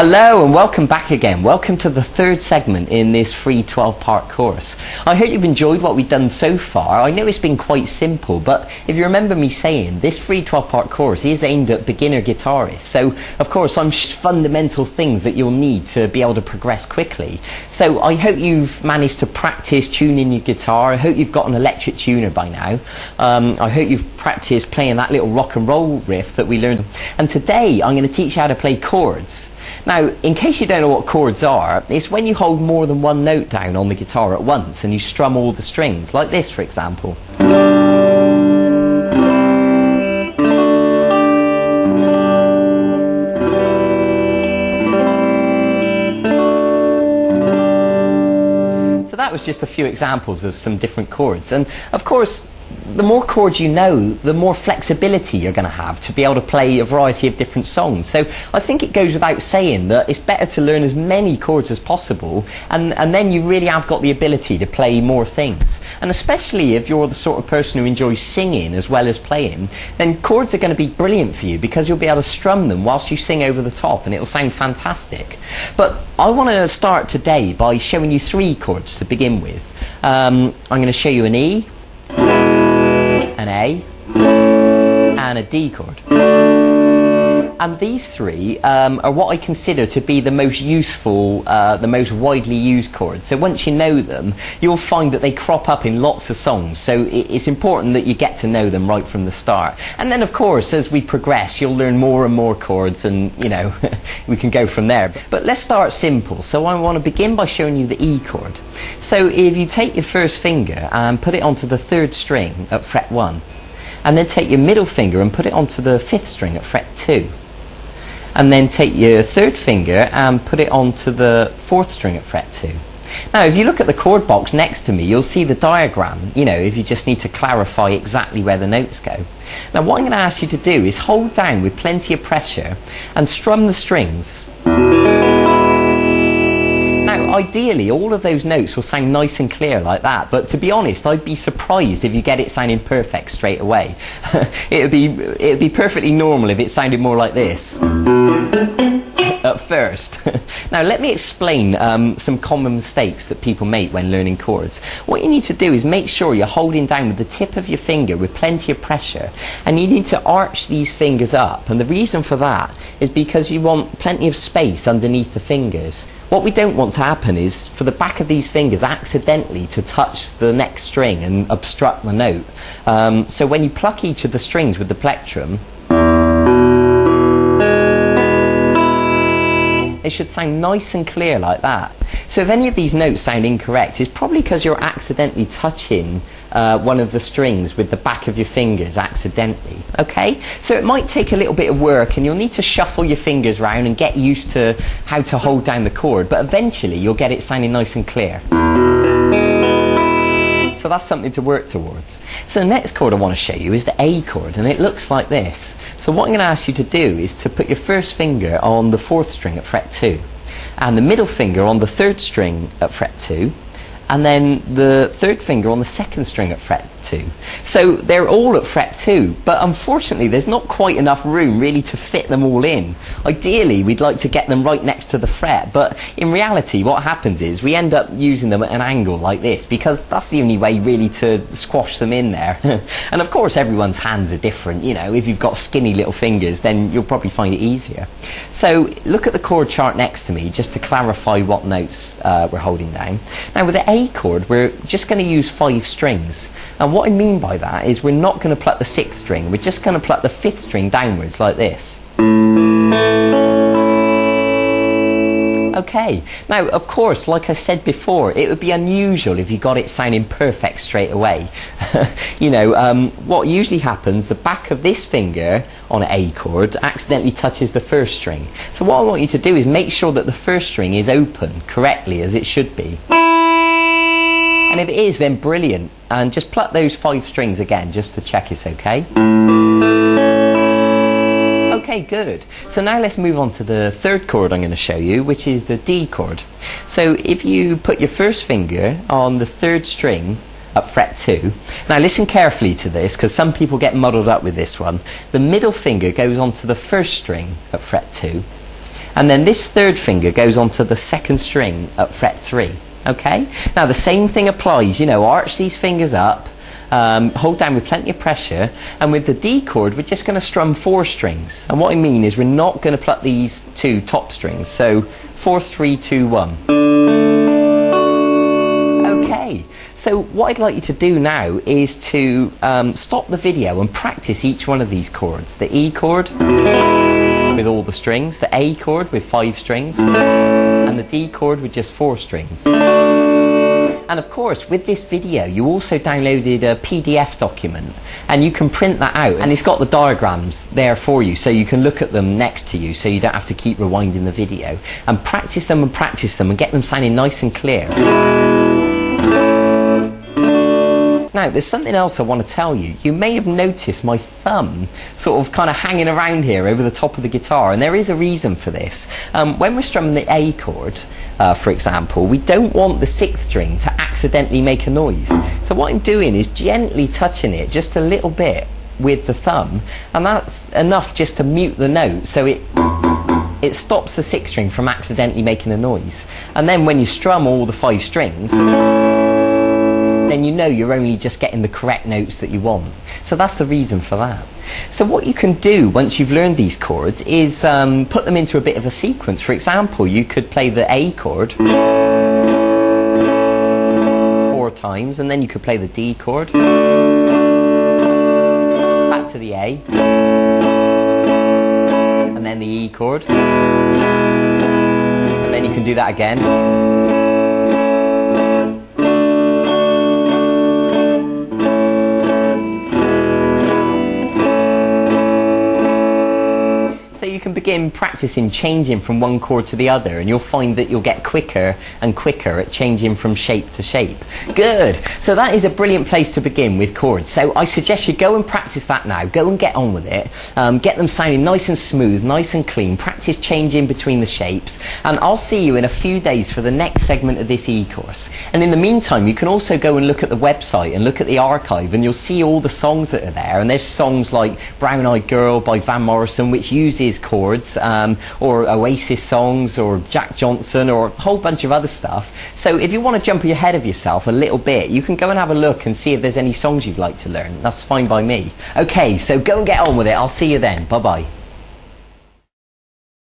Hello and welcome back again. Welcome to the third segment in this free 12-part course. I hope you've enjoyed what we've done so far. I know it's been quite simple, but if you remember me saying, this free 12-part course is aimed at beginner guitarists. So, of course, some fundamental things that you'll need to be able to progress quickly. So I hope you've managed to practice tuning your guitar. I hope you've got an electric tuner by now. I hope you've practiced playing that little rock and roll riff that we learned. And today I'm going to teach you how to play chords. Now, in case you don't know what chords are, it's when you hold more than one note down on the guitar at once and you strum all the strings, like this for example. So that was just a few examples of some different chords, and of course the more chords you know, the more flexibility you're going to have to be able to play a variety of different songs. So I think it goes without saying that it's better to learn as many chords as possible, and then you really have got the ability to play more things. And especially if you're the sort of person who enjoys singing as well as playing, then chords are going to be brilliant for you because you'll be able to strum them whilst you sing over the top and it'll sound fantastic. But I want to start today by showing you three chords to begin with. I'm going to show you an E, an A, and a D chord. And these three are what I consider to be the most useful, the most widely used chords. So once you know them, you'll find that they crop up in lots of songs. So it's important that you get to know them right from the start. And then of course, as we progress, you'll learn more and more chords, and you know, we can go from there. But let's start simple. So I want to begin by showing you the E chord. So if you take your first finger and put it onto the third string at fret 1, and then take your middle finger and put it onto the fifth string at fret 2. And then take your third finger and put it onto the fourth string at fret 2. Now if you look at the chord box next to me, you'll see the diagram, you know, if you just need to clarify exactly where the notes go. Now what I'm going to ask you to do is hold down with plenty of pressure and strum the strings. Now ideally all of those notes will sound nice and clear like that, but to be honest I'd be surprised if you get it sounding perfect straight away. It'd be perfectly normal if it sounded more like this at first. Now let me explain some common mistakes that people make when learning chords. What you need to do is make sure you're holding down with the tip of your finger with plenty of pressure, and you need to arch these fingers up, and the reason for that is because you want plenty of space underneath the fingers. What we don't want to happen is for the back of these fingers accidentally to touch the next string and obstruct the note. So when you pluck each of the strings with the plectrum, it should sound nice and clear like that. So if any of these notes sound incorrect, it's probably because you're accidentally touching one of the strings with the back of your fingers accidentally. Okay? So it might take a little bit of work and you'll need to shuffle your fingers around and get used to how to hold down the chord, but eventually you'll get it sounding nice and clear. So that's something to work towards. So the next chord I want to show you is the A chord, and it looks like this. So what I'm going to ask you to do is to put your first finger on the fourth string at fret 2, and the middle finger on the third string at fret 2, and then the third finger on the second string at fret 2. So they're all at fret 2, but unfortunately there's not quite enough room really to fit them all in. Ideally we'd like to get them right next to the fret, but in reality what happens is we end up using them at an angle like this, because that's the only way really to squash them in there. And of course everyone's hands are different, you know, if you've got skinny little fingers then you'll probably find it easier. So look at the chord chart next to me just to clarify what notes we're holding down. Now with the A chord we're just going to use 5 strings, and what I mean by that is we're not going to pluck the 6th string, we're just going to pluck the 5th string downwards like this. Okay, now of course, like I said before, it would be unusual if you got it sounding perfect straight away. You know, what usually happens, the back of this finger on an A chord accidentally touches the first string. So what I want you to do is make sure that the first string is open correctly as it should be. And if it is, then brilliant. And just pluck those 5 strings again just to check it's okay. Okay, good. So now let's move on to the third chord I'm going to show you, which is the D chord. So if you put your first finger on the third string at fret 2. Now listen carefully to this, because some people get muddled up with this one. The middle finger goes onto the first string at fret 2. and then this third finger goes onto the second string at fret 3. Okay? Now the same thing applies, you know, arch these fingers up, hold down with plenty of pressure, and with the D chord we're just going to strum 4 strings. And what I mean is we're not going to pluck these 2 top strings. So 4, 3, 2, 1. Okay, so what I'd like you to do now is to stop the video and practice each one of these chords. The E chord with all the strings, the A chord with 5 strings, and the D chord with just 4 strings. And of course, with this video, you also downloaded a PDF document, and you can print that out, and it's got the diagrams there for you, so you can look at them next to you, so you don't have to keep rewinding the video. And practice them and get them sounding nice and clear. Now, there's something else I want to tell you. You may have noticed my thumb sort of kind of hanging around here over the top of the guitar, and there is a reason for this. When we're strumming the A chord, for example, we don't want the 6th string to accidentally make a noise. So what I'm doing is gently touching it just a little bit with the thumb, and that's enough just to mute the note, so it stops the 6th string from accidentally making a noise. And then when you strum all the 5 strings, then you know you're only just getting the correct notes that you want. So that's the reason for that. So what you can do once you've learned these chords is put them into a bit of a sequence. For example, you could play the A chord 4 times, and then you could play the D chord, back to the A, and then the E chord, and then you can do that again. So you can begin practicing changing from one chord to the other, and you'll find that you'll get quicker and quicker at changing from shape to shape. Good. So that is a brilliant place to begin with chords. So I suggest you go and practice that now. Go and get on with it. Get them sounding nice and smooth, nice and clean. Practice changing between the shapes. And I'll see you in a few days for the next segment of this e-course. And in the meantime, you can also go and look at the website and look at the archive, and you'll see all the songs that are there. And there's songs like Brown Eyed Girl by Van Morrison, which uses chords, or Oasis songs, or Jack Johnson, or a whole bunch of other stuff. So if you want to jump ahead of yourself a little bit, you can go and have a look and see if there's any songs you'd like to learn. That's fine by me. Okay, so go and get on with it. I'll see you then. Bye bye.